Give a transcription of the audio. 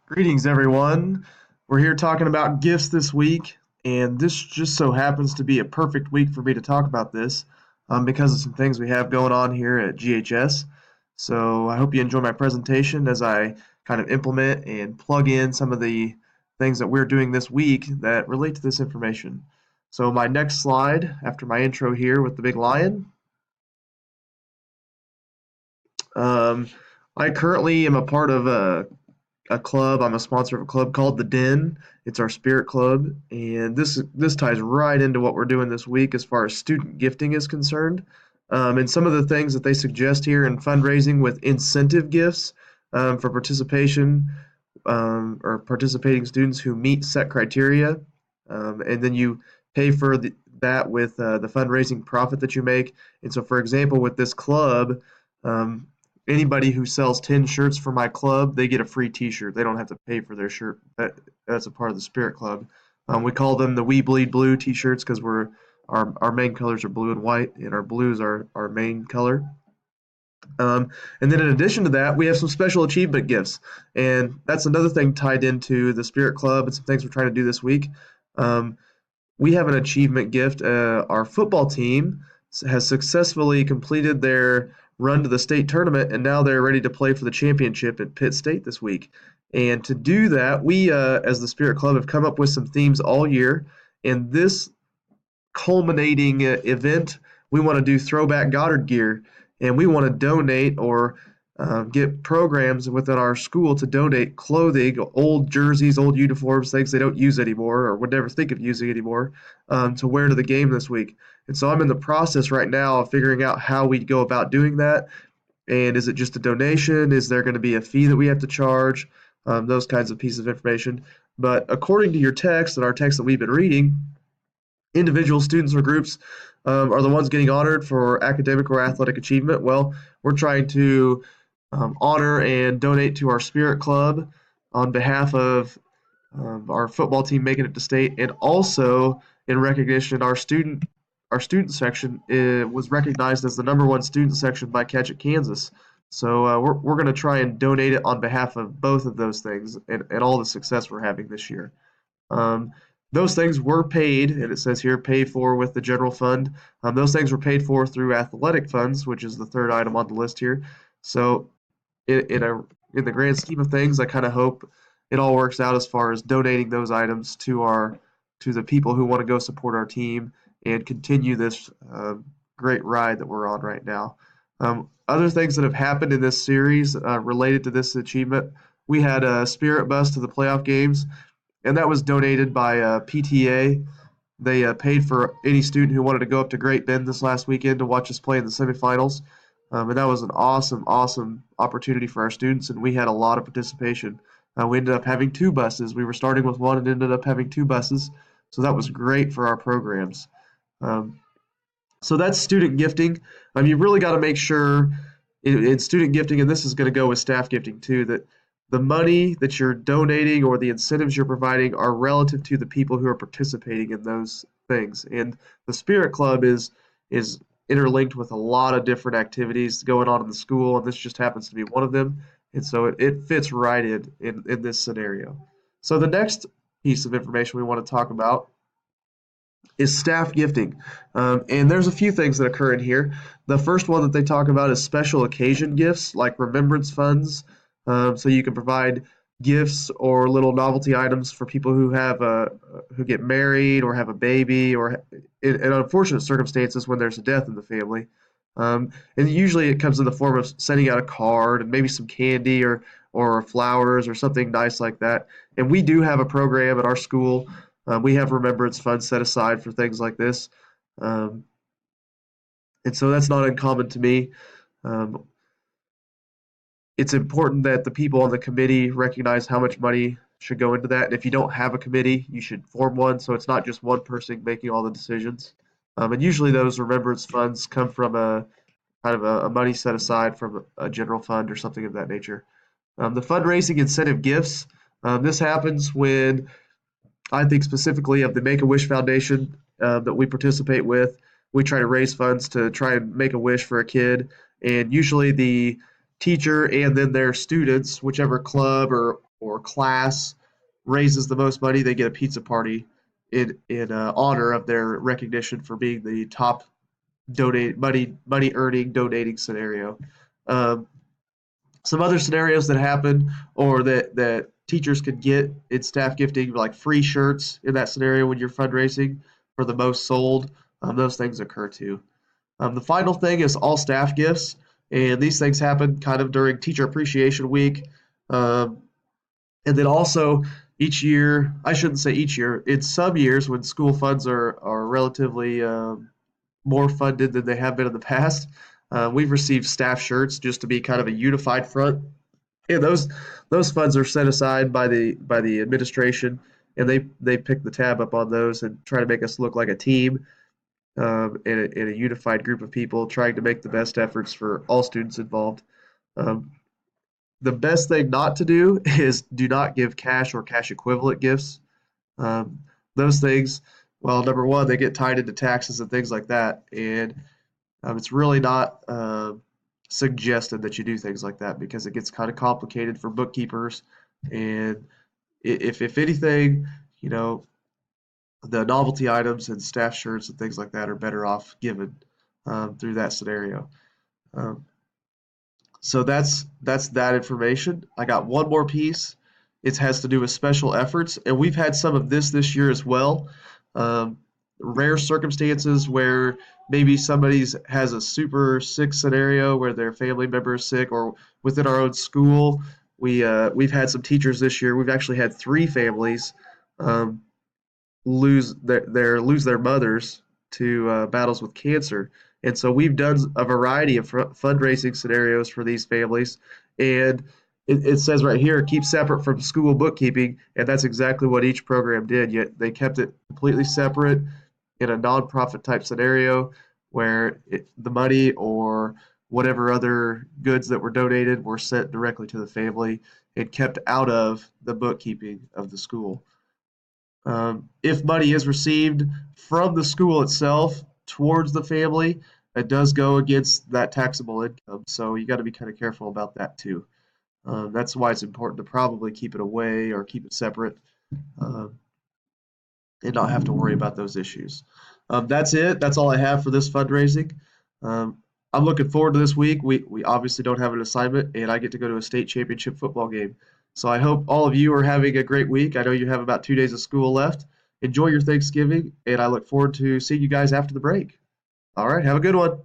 Greetings, everyone. We're here talking about gifts this week, and this just so happens to be a perfect week for me to talk about this because of some things we have going on here at GHS. So I hope you enjoy my presentation as I kind of implement and plug in some of the things that we're doing this week that relate to this information. So my next slide, after my intro here with the big lion, um, I currently am a part of a club. I'm a sponsor of a club called the Den. It's our spirit club, and this ties right into what we're doing this week as far as student gifting is concerned. And some of the things that they suggest here in fundraising with incentive gifts for participation or participating students who meet set criteria, and then you pay for that with the fundraising profit that you make. And so, for example, with this club, um, anybody who sells 10 shirts for my club, they get a free T-shirt. They don't have to pay for their shirt. That's a part of the Spirit Club. We call them the We Bleed Blue T-shirts because our main colors are blue and white, and our blue is our main color. And then in addition to that, we have some special achievement gifts, and that's another thing tied into the Spirit Club and some things we're trying to do this week. Um, we have an achievement gift. Our football team has successfully completed their run to the state tournament, and now they're ready to play for the championship at Pitt State this week. And to do that, we, as the Spirit Club, have come up with some themes all year. And this culminating event, we want to do throwback Goddard gear, and we want to donate or get programs within our school to donate clothing, old jerseys, old uniforms, things they don't use anymore or would never think of using anymore, to wear to the game this week. And so I'm in the process right now of figuring out how we go about doing that. And is it just a donation? Is there going to be a fee that we have to charge? Those kinds of pieces of information. But according to your text and our text that we've been reading, individual students or groups are the ones getting honored for academic or athletic achievement. Well, we're trying to honor and donate to our Spirit Club on behalf of our football team making it to state, and also in recognition, our student section was recognized as the #1 student section by Catch It Kansas. So we're going to try and donate it on behalf of both of those things and all the success we're having this year. Um, those things were paid, and it says here, paid for with the general fund. Those things were paid for through athletic funds, which is the third item on the list here. So, in the grand scheme of things, I kind of hope it all works out as far as donating those items to the people who want to go support our team and continue this great ride that we're on right now. Other things that have happened in this series related to this achievement, we had a spirit bus to the playoff games, and that was donated by PTA. They paid for any student who wanted to go up to Great Bend this last weekend to watch us play in the semifinals. And that was an awesome, awesome opportunity for our students, and we had a lot of participation. We ended up having two buses. We were starting with one and ended up having two buses, so that was great for our programs. Um, so that's student gifting. You've really got to make sure in student gifting, and this is going to go with staff gifting too, that the money that you're donating or the incentives you're providing are relative to the people who are participating in those things. And the Spirit Club is interlinked with a lot of different activities going on in the school, and this just happens to be one of them. And so it fits right in this scenario. So the next piece of information we want to talk about is staff gifting. And there's a few things that occur in here. The first one that they talk about is special occasion gifts, like remembrance funds. So you can provide gifts or little novelty items for people who get married or have a baby or in unfortunate circumstances when there's a death in the family. And usually it comes in the form of sending out a card and maybe some candy or flowers or something nice like that. And we do have a program at our school. We have remembrance funds set aside for things like this. Um, and so that's not uncommon to me. Um, it's important that the people on the committee recognize how much money should go into that. And if you don't have a committee, you should form one so it's not just one person making all the decisions. And usually those remembrance funds come from a kind of a money set aside from a general fund or something of that nature. The fundraising incentive gifts. This happens when I think specifically of the Make-A-Wish Foundation that we participate with. We try to raise funds to try and make a wish for a kid, and usually teacher and then their students, whichever club or class raises the most money, they get a pizza party in honor of their recognition for being the top donate money earning donating scenario. Um, some other scenarios that happen or that teachers could get in staff gifting, like free shirts in that scenario when you're fundraising for the most sold. Those things occur too. The final thing is all staff gifts, and these things happen kind of during Teacher Appreciation Week. Um, and then also each year, I shouldn't say each year, in some years when school funds are relatively more funded than they have been in the past, we've received staff shirts just to be kind of a unified front. And those funds are set aside by the administration, and they pick the tab up on those and try to make us look like a team and a unified group of people trying to make the best efforts for all students involved. Um, the best thing not to do is do not give cash or cash equivalent gifts. Um, those things, well, number one, they get tied into taxes and things like that, and it's really not suggested that you do things like that because it gets kind of complicated for bookkeepers. And if anything, you know, the novelty items and staff shirts and things like that are better off given through that scenario. Um, so that's that information. I got one more piece. It has to do with special efforts, and we've had some of this year as well. Um, Rare circumstances where maybe somebody's has a super sick scenario where their family member is sick, or within our own school, we've had some teachers this year. We've actually had three families um, lose their mothers to battles with cancer. And so we've done a variety of fundraising scenarios for these families. And it says right here, keep separate from school bookkeeping. And that's exactly what each program did. Yet they kept it completely separate in a nonprofit type scenario where the money or whatever other goods that were donated were sent directly to the family and kept out of the bookkeeping of the school. If money is received from the school itself towards the family, it does go against that taxable income. So you got to be kind of careful about that too. That's why it's important to probably keep it away or keep it separate um, and not have to worry about those issues. That's it. That's all I have for this fundraising. Um, I'm looking forward to this week. We obviously don't have an assignment, and I get to go to a state championship football game. So I hope all of you are having a great week. I know you have about 2 days of school left. Enjoy your Thanksgiving, and I look forward to seeing you guys after the break. All right, have a good one.